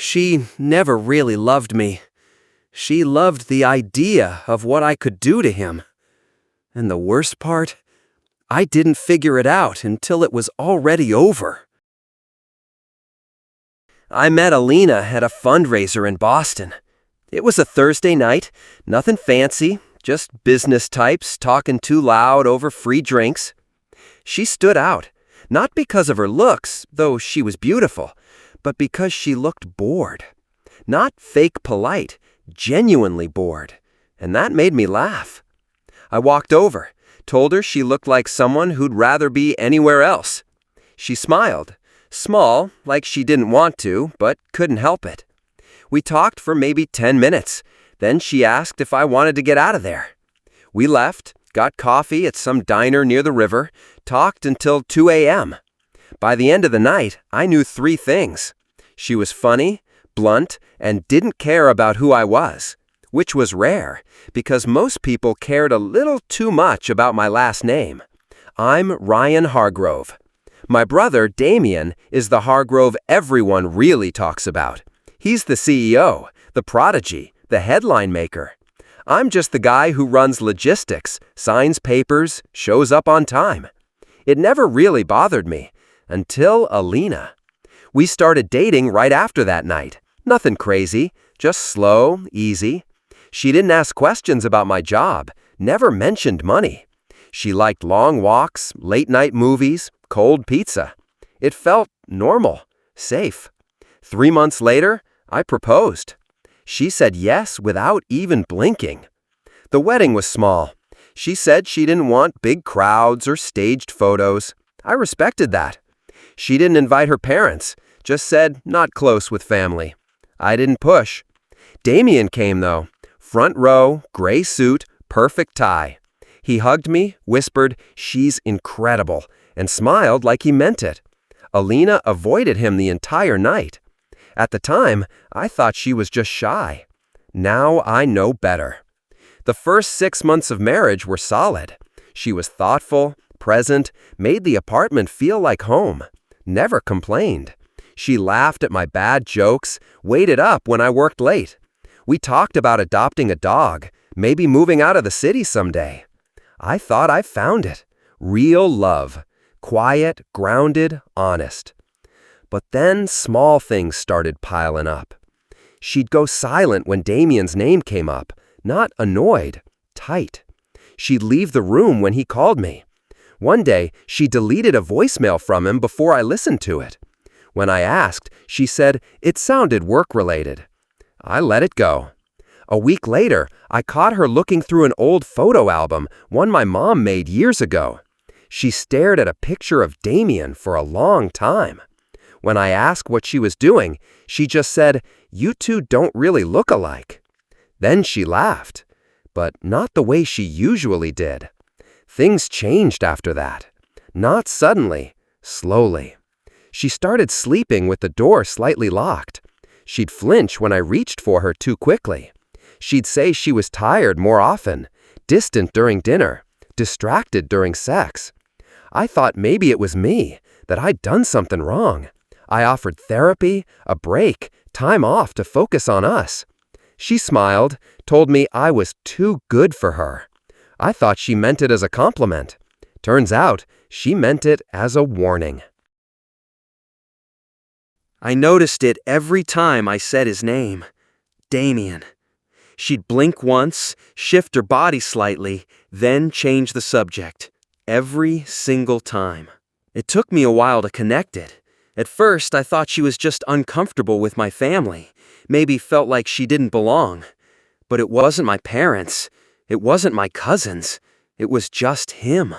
She never really loved me. She loved the idea of what I could do to him. And the worst part? I didn't figure it out until it was already over. I met Alina at a fundraiser in Boston. It was a Thursday night, nothing fancy, just business types talking too loud over free drinks. She stood out, not because of her looks, though she was beautiful, but because she looked bored. Not fake polite, genuinely bored, and that made me laugh. I walked over, told her she looked like someone who'd rather be anywhere else. She smiled, small, like she didn't want to, but couldn't help it. We talked for maybe 10 minutes. Then she asked if I wanted to get out of there. We left, got coffee at some diner near the river, talked until 2 a.m. By the end of the night, I knew 3 things. She was funny, blunt, and didn't care about who I was, which was rare, because most people cared a little too much about my last name. I'm Ryan Hargrove. My brother, Damien, is the Hargrove everyone really talks about. He's the CEO, the prodigy, the headline maker. I'm just the guy who runs logistics, signs papers, shows up on time. It never really bothered me, until Alina. We started dating right after that night. Nothing crazy, just slow, easy. She didn't ask questions about my job, never mentioned money. She liked long walks, late-night movies, cold pizza. It felt normal, safe. 3 months later, I proposed. She said yes without even blinking. The wedding was small. She said she didn't want big crowds or staged photos. I respected that. She didn't invite her parents, just said not close with family. I didn't push. Damien came though. Front row, gray suit, perfect tie. He hugged me, whispered, "She's incredible," and smiled like he meant it. Alina avoided him the entire night. At the time, I thought she was just shy. Now I know better. The first 6 months of marriage were solid. She was thoughtful, present, made the apartment feel like home. Never complained. She laughed at my bad jokes, waited up when I worked late. We talked about adopting a dog, maybe moving out of the city someday. I thought I found it. Real love. Quiet, grounded, honest. But then small things started piling up. She'd go silent when Damien's name came up, not annoyed, tight. She'd leave the room when he called me. One day, she deleted a voicemail from him before I listened to it. When I asked, she said it sounded work-related. I let it go. A week later, I caught her looking through an old photo album, one my mom made years ago. She stared at a picture of Damien for a long time. When I asked what she was doing, she just said, "You two don't really look alike." Then she laughed, but not the way she usually did. Things changed after that. Not suddenly, slowly. She started sleeping with the door slightly locked. She'd flinch when I reached for her too quickly. She'd say she was tired more often, distant during dinner, distracted during sex. I thought maybe it was me, that I'd done something wrong. I offered therapy, a break, time off to focus on us. She smiled, told me I was too good for her. I thought she meant it as a compliment. Turns out, she meant it as a warning. I noticed it every time I said his name. Damien. She'd blink once, shift her body slightly, then change the subject. Every single time. It took me a while to connect it. At first, I thought she was just uncomfortable with my family, maybe felt like she didn't belong. But it wasn't my parents. It wasn't my cousins. It was just him.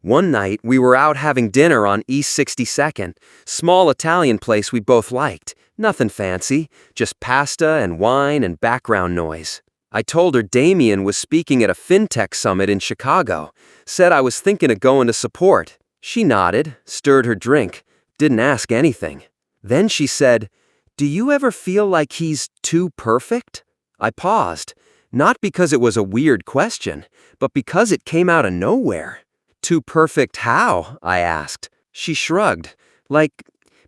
One night, we were out having dinner on East 62nd, small Italian place we both liked. Nothing fancy, just pasta and wine and background noise. I told her Damien was speaking at a fintech summit in Chicago, said I was thinking of going to support. She nodded, stirred her drink, didn't ask anything. Then she said, "Do you ever feel like he's too perfect?" I paused, not because it was a weird question, but because it came out of nowhere. "Too perfect how?" I asked. She shrugged, like,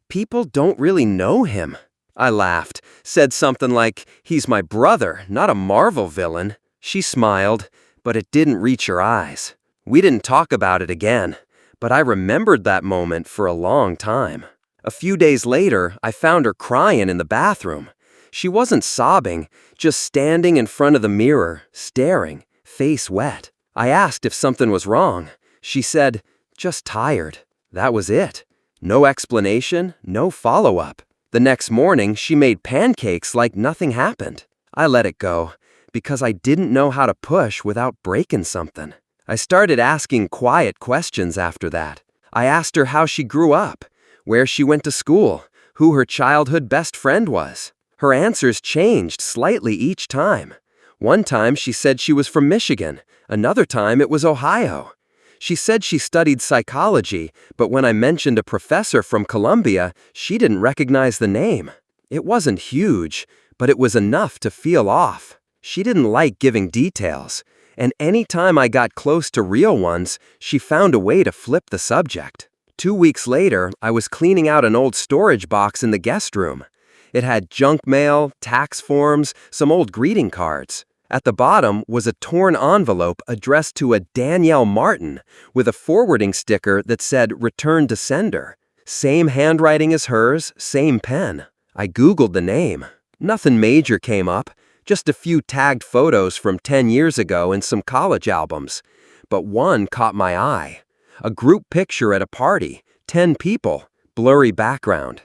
"People don't really know him." I laughed, Said something like, "He's my brother, not a Marvel villain." She smiled, but it didn't reach her eyes. We didn't talk about it again, but I remembered that moment for a long time. A few days later, I found her crying in the bathroom. She wasn't sobbing, just standing in front of the mirror, staring, face wet. I asked if something was wrong. She said, "Just tired." That was it. No explanation, no follow-up. The next morning, she made pancakes like nothing happened. I let it go, because I didn't know how to push without breaking something. I started asking quiet questions after that. I asked her how she grew up, where she went to school, who her childhood best friend was. Her answers changed slightly each time. One time she said she was from Michigan, another time it was Ohio. She said she studied psychology, but when I mentioned a professor from Columbia, she didn't recognize the name. It wasn't huge, but it was enough to feel off. She didn't like giving details, and any time I got close to real ones, she found a way to flip the subject. 2 weeks later, I was cleaning out an old storage box in the guest room. It had junk mail, tax forms, some old greeting cards. At the bottom was a torn envelope addressed to a Danielle Martin with a forwarding sticker that said "Return to Sender." Same handwriting as hers, same pen. I Googled the name. Nothing major came up, just a few tagged photos from 10 years ago and some college albums. But one caught my eye. A group picture at a party, 10 people, blurry background.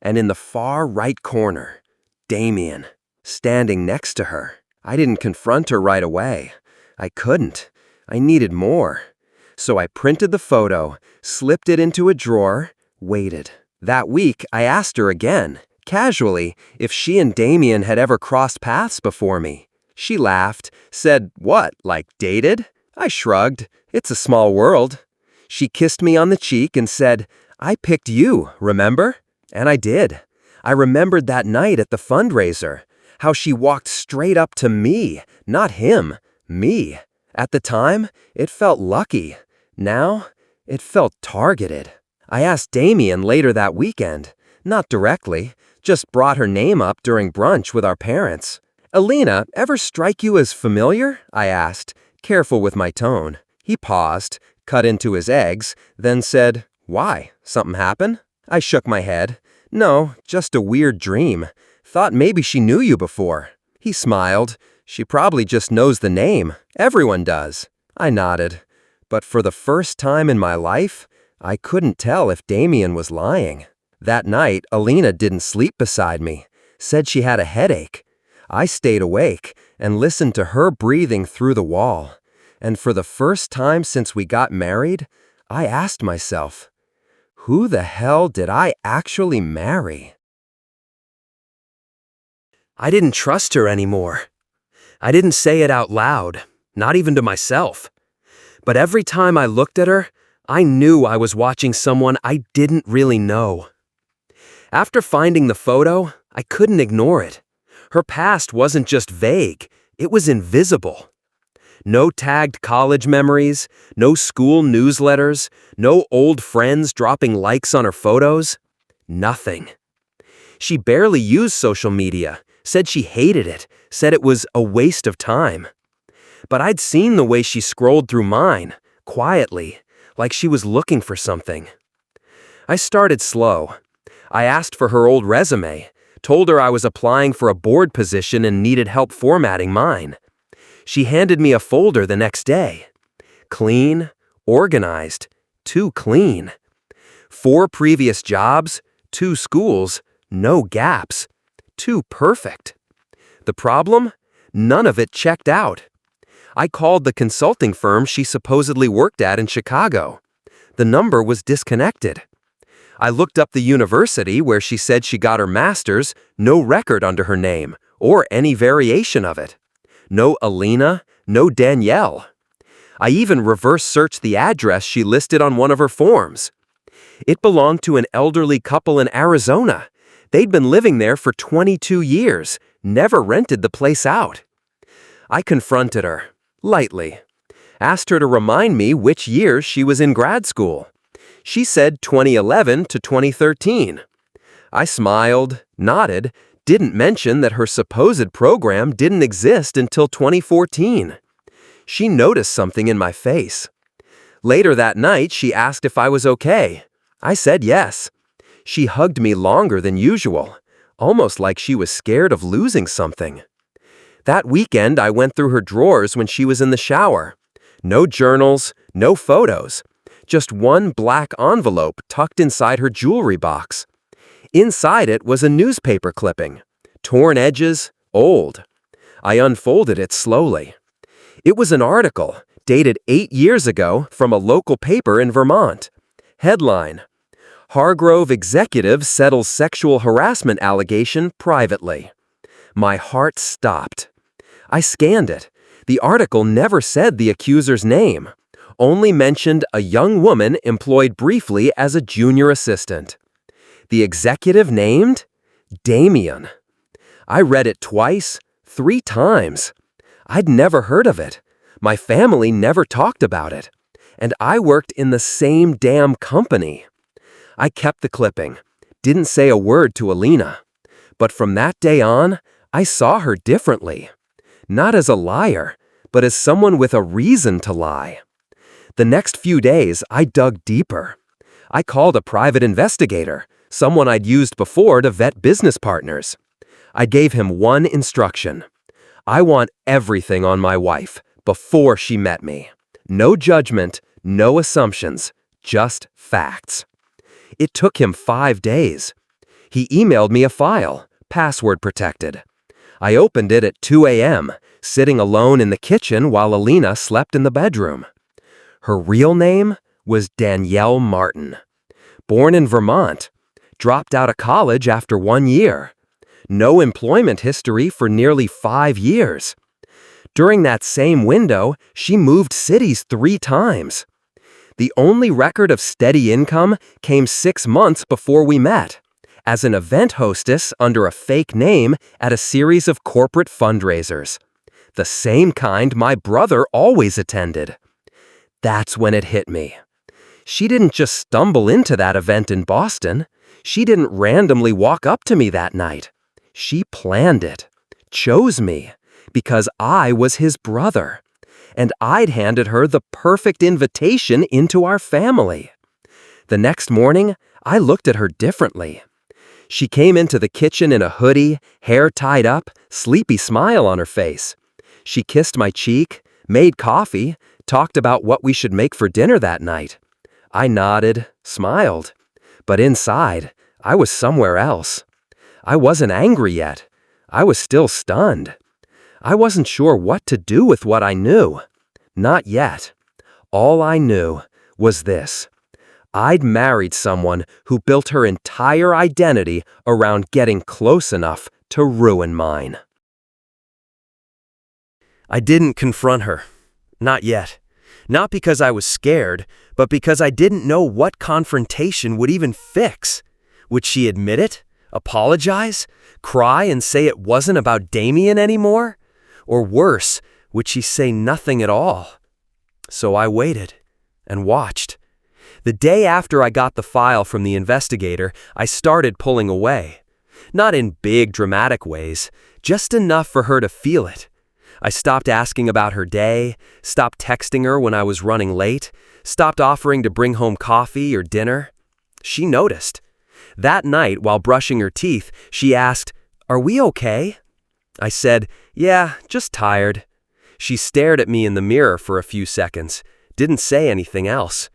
And in the far right corner, Damien, standing next to her. I didn't confront her right away. I couldn't. I needed more. So I printed the photo, slipped it into a drawer, waited. That week, I asked her again, casually, if she and Damien had ever crossed paths before me. She laughed, said, "What, like dated?" I shrugged. It's a small world. She kissed me on the cheek and said, "I picked you, remember?" And I did. I remembered that night at the fundraiser. How she walked straight up to me, not him, me. At the time, it felt lucky. Now, it felt targeted. I asked Damien later that weekend, not directly, just brought her name up during brunch with our parents. "Alina, ever strike you as familiar?" I asked, careful with my tone. He paused, cut into his eggs, then said, "Why? Something happen?" I shook my head. "No, just a weird dream. Thought maybe she knew you before." He smiled. "She probably just knows the name. Everyone does." I nodded. But for the first time in my life, I couldn't tell if Damien was lying. That night, Alina didn't sleep beside me. Said she had a headache. I stayed awake and listened to her breathing through the wall. And for the first time since we got married, I asked myself, who the hell did I actually marry? I didn't trust her anymore. I didn't say it out loud, not even to myself. But every time I looked at her, I knew I was watching someone I didn't really know. After finding the photo, I couldn't ignore it. Her past wasn't just vague, it was invisible. No tagged college memories, no school newsletters, no old friends dropping likes on her photos. Nothing. She barely used social media, said she hated it, said it was a waste of time. But I'd seen the way she scrolled through mine, quietly, like she was looking for something. I started slow. I asked for her old resume, told her I was applying for a board position and needed help formatting mine. She handed me a folder the next day. Clean, organized, too clean. 4 previous jobs, 2 schools, no gaps. Too perfect. The problem? None of it checked out. I called the consulting firm she supposedly worked at in Chicago. The number was disconnected. I looked up the university where she said she got her master's, no record under her name, or any variation of it. No Alina, no Danielle. I even reverse searched the address she listed on one of her forms. It belonged to an elderly couple in Arizona. They'd been living there for 22 years, never rented the place out. I confronted her, lightly. Asked her to remind me which years she was in grad school. She said 2011 to 2013. I smiled, nodded, Didn't mention that her supposed program didn't exist until 2014. She noticed something in my face. Later that night, she asked if I was okay. I said yes. She hugged me longer than usual, almost like she was scared of losing something. That weekend, I went through her drawers when she was in the shower. No journals, no photos. Just one black envelope tucked inside her jewelry box. Inside it was a newspaper clipping. Torn edges, old. I unfolded it slowly. It was an article, dated 8 years ago, from a local paper in Vermont. Headline: Hargrove executive settles sexual harassment allegation privately. My heart stopped. I scanned it. The article never said the accuser's name, only mentioned a young woman employed briefly as a junior assistant. The executive named? Damien. I read it twice, 3 times. I'd never heard of it. My family never talked about it. And I worked in the same damn company. I kept the clipping, didn't say a word to Alina. But from that day on, I saw her differently. Not as a liar, but as someone with a reason to lie. The next few days, I dug deeper. I called a private investigator, someone I'd used before to vet business partners. I gave him one instruction. I want everything on my wife before she met me. No judgment, no assumptions, just facts. It took him 5 days. He emailed me a file, password protected. I opened it at 2 a.m., sitting alone in the kitchen while Alina slept in the bedroom. Her real name was Danielle Martin. Born in Vermont. Dropped out of college after 1 year. No employment history for nearly 5 years. During that same window, she moved cities 3 times. The only record of steady income came 6 months before we met, as an event hostess under a fake name at a series of corporate fundraisers. The same kind my brother always attended. That's when it hit me. She didn't just stumble into that event in Boston. She didn't randomly walk up to me that night. She planned it, chose me, because I was his brother. And I'd handed her the perfect invitation into our family. The next morning, I looked at her differently. She came into the kitchen in a hoodie, hair tied up, sleepy smile on her face. She kissed my cheek, made coffee, talked about what we should make for dinner that night. I nodded, smiled. But inside, I was somewhere else. I wasn't angry yet. I was still stunned. I wasn't sure what to do with what I knew. Not yet. All I knew was this. I'd married someone who built her entire identity around getting close enough to ruin mine. I didn't confront her. Not yet. Not because I was scared, but because I didn't know what confrontation would even fix. Would she admit it? Apologize? Cry and say it wasn't about Damien anymore? Or worse, would she say nothing at all? So I waited and watched. The day after I got the file from the investigator, I started pulling away. Not in big, dramatic ways, just enough for her to feel it. I stopped asking about her day, stopped texting her when I was running late, stopped offering to bring home coffee or dinner. She noticed. That night, while brushing her teeth, she asked, "Are we okay?" I said, "Yeah, just tired." She stared at me in the mirror for a few seconds, didn't say anything else.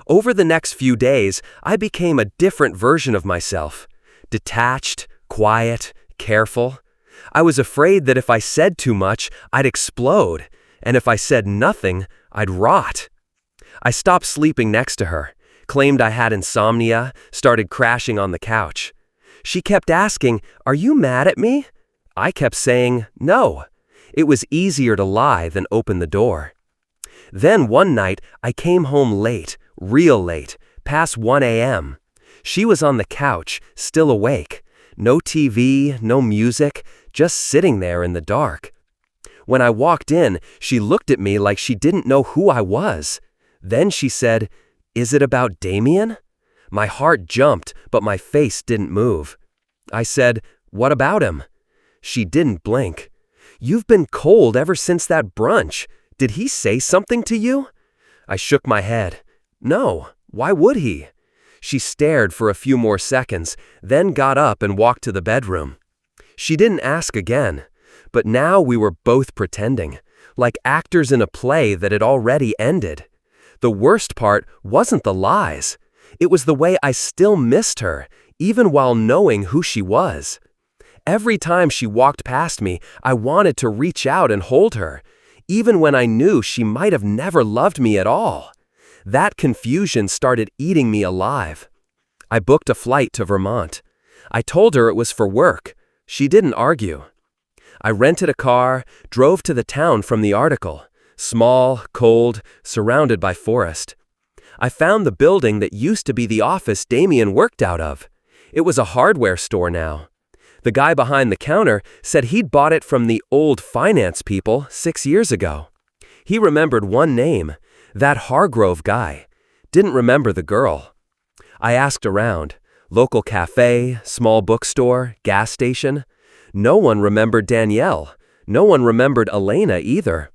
Over the next few days, I became a different version of myself. Detached, quiet, careful. I was afraid that if I said too much, I'd explode, and if I said nothing, I'd rot. I stopped sleeping next to her, claimed I had insomnia, started crashing on the couch. She kept asking, "Are you mad at me?" I kept saying, "No." It was easier to lie than open the door. Then one night, I came home late, real late, past 1 a.m. She was on the couch, still awake. No TV, no music, just sitting there in the dark. When I walked in, she looked at me like she didn't know who I was. Then she said, "Is it about Damien?" My heart jumped, but my face didn't move. I said, What about him?" She didn't blink. "You've been cold ever since that brunch. Did he say something to you?" I shook my head. "No, why would he?" She stared for a few more seconds, then got up and walked to the bedroom. She didn't ask again, but now we were both pretending, like actors in a play that had already ended. The worst part wasn't the lies. It was the way I still missed her, even while knowing who she was. Every time she walked past me, I wanted to reach out and hold her, even when I knew she might have never loved me at all. That confusion started eating me alive. I booked a flight to Vermont. I told her it was for work. She didn't argue. I rented a car, drove to the town from the article. Small, cold, surrounded by forest. I found the building that used to be the office Damien worked out of. It was a hardware store now. The guy behind the counter said he'd bought it from the old finance people 6 years ago. He remembered one name, that Hargrove guy. Didn't remember the girl. I asked around. Local cafe, small bookstore, gas station. No one remembered Danielle. No one remembered Elena either.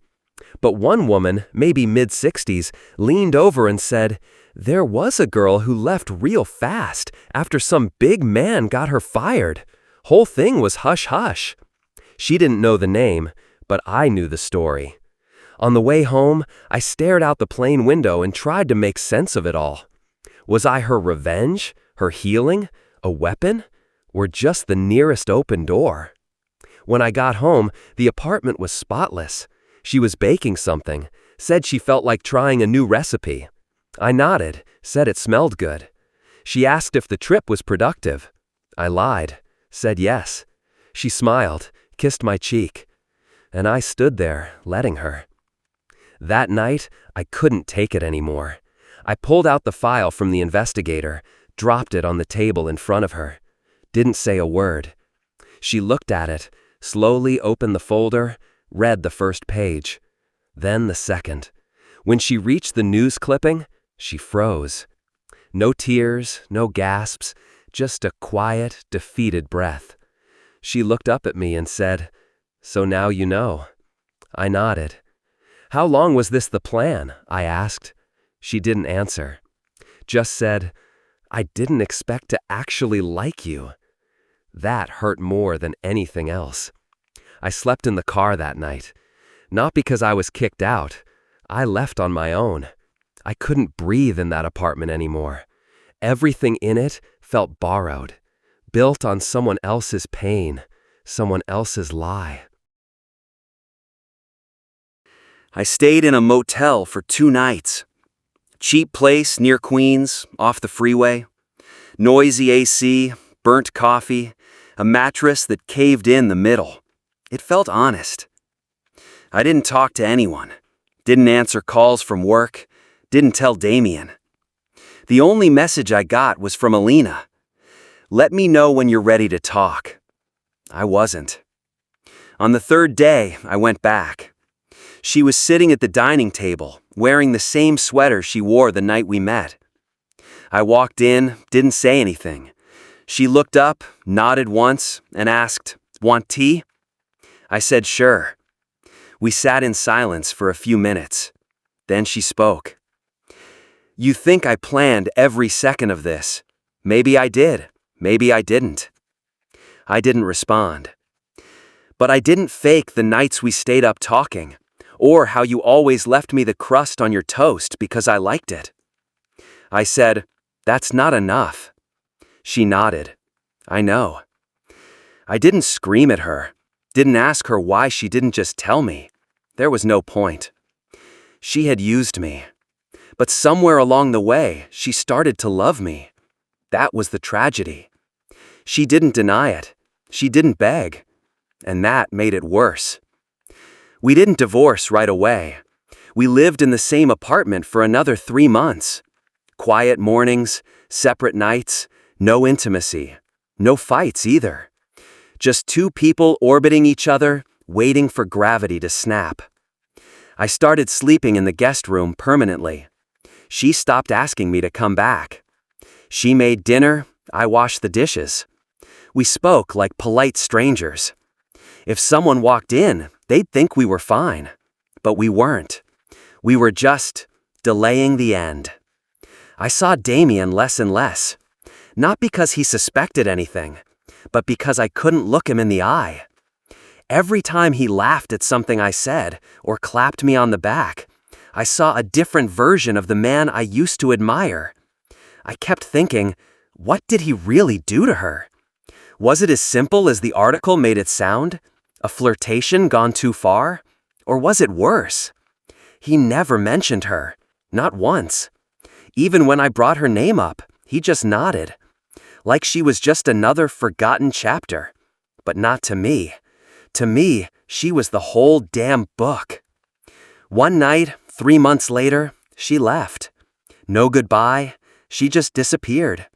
But one woman, maybe mid-60s, leaned over and said, "There was a girl who left real fast after some big man got her fired. Whole thing was hush-hush." She didn't know the name, but I knew the story. On the way home, I stared out the plane window and tried to make sense of it all. Was I her revenge, her healing, a weapon, or just the nearest open door? When I got home, the apartment was spotless. She was baking something, said she felt like trying a new recipe. I nodded, said it smelled good. She asked if the trip was productive. I lied, said yes. She smiled, kissed my cheek, and I stood there, letting her. That night, I couldn't take it anymore. I pulled out the file from the investigator, dropped it on the table in front of her. Didn't say a word. She looked at it, slowly opened the folder, read the first page, then the second. When she reached the news clipping, she froze. No tears, no gasps, just a quiet, defeated breath. She looked up at me and said, "So now you know." I nodded. "How long was this the plan?" I asked. She didn't answer. Just said, "I didn't expect to actually like you." That hurt more than anything else. I slept in the car that night. Not because I was kicked out. I left on my own. I couldn't breathe in that apartment anymore. Everything in it felt borrowed, built on someone else's pain, someone else's lie. I stayed in a motel for 2 nights. Cheap place near Queens, off the freeway. Noisy AC, burnt coffee, a mattress that caved in the middle. It felt honest. I didn't talk to anyone. Didn't answer calls from work. Didn't tell Damien. The only message I got was from Elena. "Let me know when you're ready to talk." I wasn't. On the 3rd day, I went back. She was sitting at the dining table, wearing the same sweater she wore the night we met. I walked in, didn't say anything. She looked up, nodded once, and asked, "Want tea?" I said sure. We sat in silence for a few minutes. Then she spoke. "You think I planned every second of this. Maybe I did, maybe I didn't." I didn't respond. "But I didn't fake the nights we stayed up talking, or how you always left me the crust on your toast because I liked it." I said, "That's not enough." She nodded. "I know." I didn't scream at her, didn't ask her why she didn't just tell me. There was no point. She had used me. But somewhere along the way, she started to love me. That was the tragedy. She didn't deny it. She didn't beg. And that made it worse. We didn't divorce right away. We lived in the same apartment for another 3 months. Quiet mornings, separate nights, no intimacy, no fights either. Just 2 people orbiting each other, waiting for gravity to snap. I started sleeping in the guest room permanently. She stopped asking me to come back. She made dinner, I washed the dishes. We spoke like polite strangers. If someone walked in, they'd think we were fine. But we weren't. We were just delaying the end. I saw Damien less and less. Not because he suspected anything, but because I couldn't look him in the eye. Every time he laughed at something I said or clapped me on the back, I saw a different version of the man I used to admire. I kept thinking, what did he really do to her? Was it as simple as the article made it sound? A flirtation gone too far? Or was it worse? He never mentioned her, not once. Even when I brought her name up, he just nodded. Like she was just another forgotten chapter. But not to me. To me, she was the whole damn book. One night, 3 months later, she left. No goodbye, she just disappeared.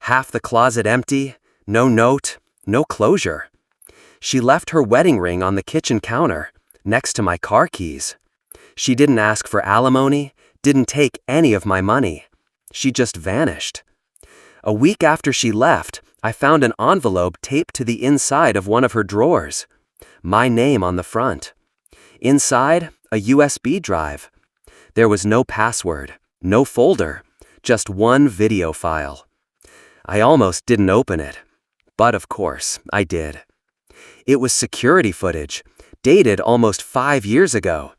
Half the closet empty, no note, no closure. She left her wedding ring on the kitchen counter, next to my car keys. She didn't ask for alimony, didn't take any of my money. She just vanished. A week after she left, I found an envelope taped to the inside of one of her drawers. My name on the front. Inside, a USB drive. There was no password, no folder, just one video file. I almost didn't open it. But of course, I did. It was security footage, dated almost 5 years ago.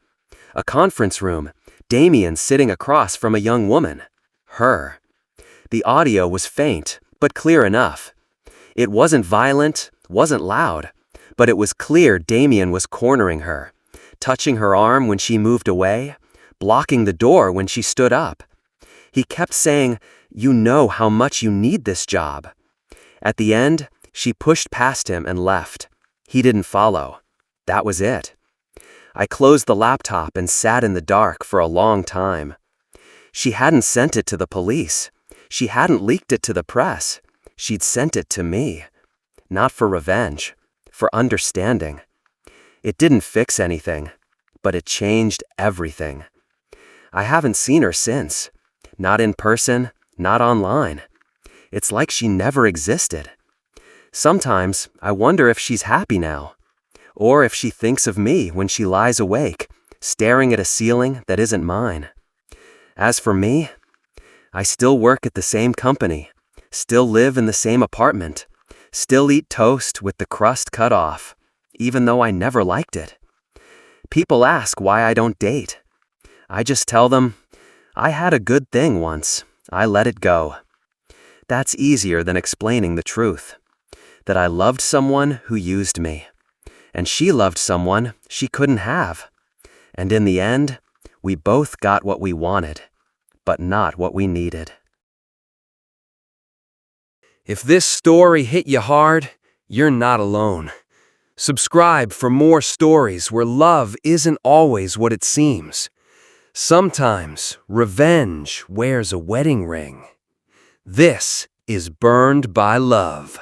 A conference room, Damien sitting across from a young woman. Her. The audio was faint, but clear enough. It wasn't violent, wasn't loud, but it was clear Damien was cornering her, touching her arm when she moved away, blocking the door when she stood up. He kept saying, "You know how much you need this job." At the end, she pushed past him and left. He didn't follow. That was it. I closed the laptop and sat in the dark for a long time. She hadn't sent it to the police. She hadn't leaked it to the press. She'd sent it to me. Not for revenge, for understanding. It didn't fix anything, but it changed everything. I haven't seen her since. Not in person, not online. It's like she never existed. Sometimes I wonder if she's happy now, or if she thinks of me when she lies awake, staring at a ceiling that isn't mine. As for me, I still work at the same company, still live in the same apartment, still eat toast with the crust cut off, even though I never liked it. People ask why I don't date. I just tell them, I had a good thing once, I let it go. That's easier than explaining the truth. That I loved someone who used me, and she loved someone she couldn't have. And in the end, we both got what we wanted, but not what we needed. If this story hit you hard, you're not alone. Subscribe for more stories where love isn't always what it seems. Sometimes revenge wears a wedding ring. This is Burned by Love.